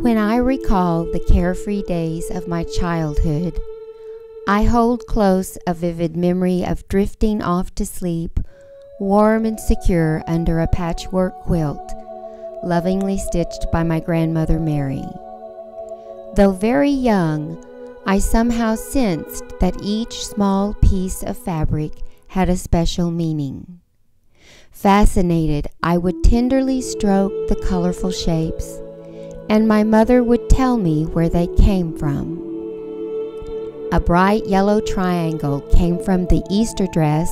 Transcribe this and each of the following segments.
When I recall the carefree days of my childhood, I hold close a vivid memory of drifting off to sleep, warm and secure under a patchwork quilt, lovingly stitched by my grandmother Mary. Though very young, I somehow sensed that each small piece of fabric had a special meaning. Fascinated, I would tenderly stroke the colorful shapes, and my mother would tell me where they came from. A bright yellow triangle came from the Easter dress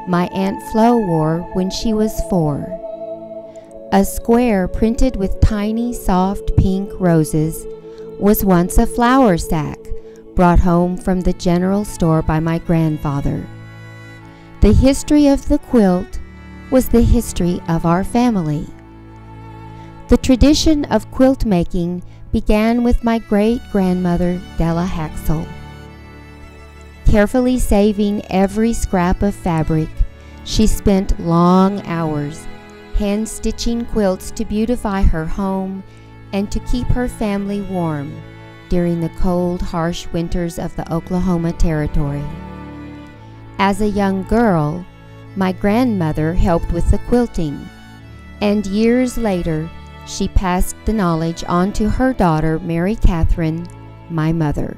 my Aunt Flo wore when she was 4. A square printed with tiny, soft pink roses was once a flour sack brought home from the general store by my grandfather. The history of the quilt was the history of our family. The tradition of quilt making began with my great-grandmother Della Haxel. Carefully saving every scrap of fabric, she spent long hours hand-stitching quilts to beautify her home and to keep her family warm during the cold, harsh winters of the Oklahoma Territory. As a young girl, my grandmother helped with the quilting, and years later, she passed the knowledge on to her daughter, Mary Catherine, my mother.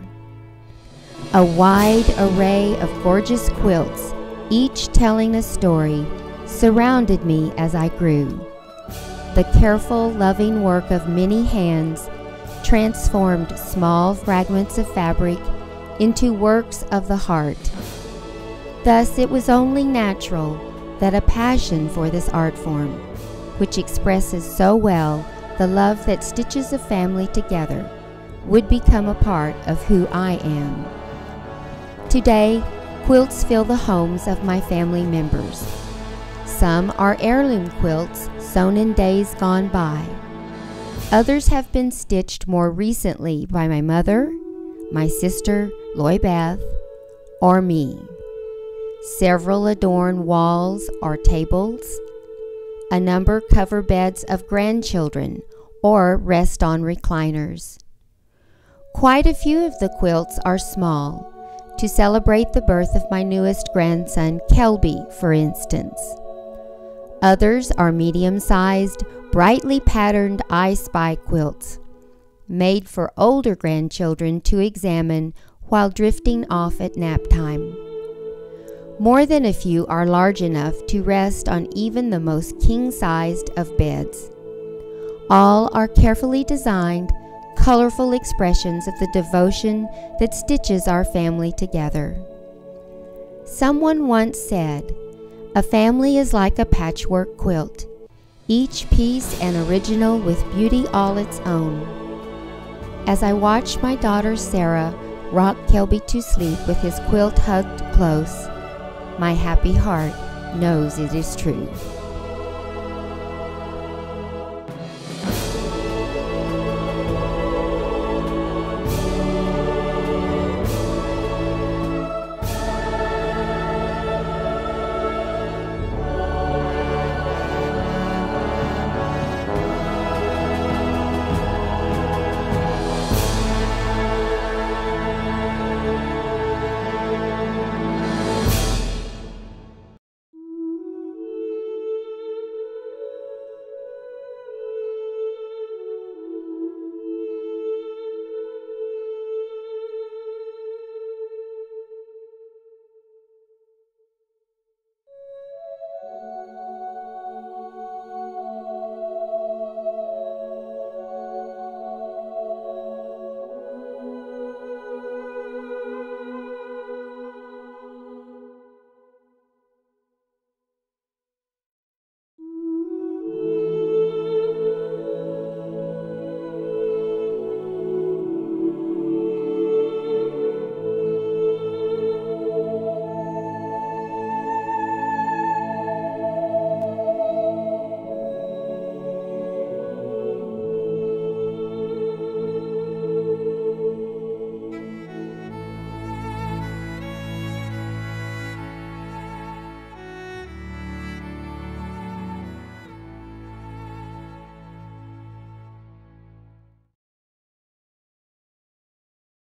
A wide array of gorgeous quilts, each telling a story, surrounded me as I grew. The careful, loving work of many hands transformed small fragments of fabric into works of the heart. Thus, it was only natural that a passion for this art form, which expresses so well the love that stitches a family together, would become a part of who I am. Today, quilts fill the homes of my family members. Some are heirloom quilts sewn in days gone by. Others have been stitched more recently by my mother, my sister, Loy Beth, or me. Several adorn walls or tables. A number cover beds of grandchildren or rest on recliners. Quite a few of the quilts are small, to celebrate the birth of my newest grandson, Kelby, for instance. Others are medium-sized, brightly patterned I Spy quilts, made for older grandchildren to examine while drifting off at nap time. More than a few are large enough to rest on even the most king-sized of beds. All are carefully designed, colorful expressions of the devotion that stitches our family together. Someone once said, "A family is like a patchwork quilt, each piece an original with beauty all its own." As I watch my daughter Sarah rock Kelby to sleep with his quilt hugged close, my happy heart knows it is true.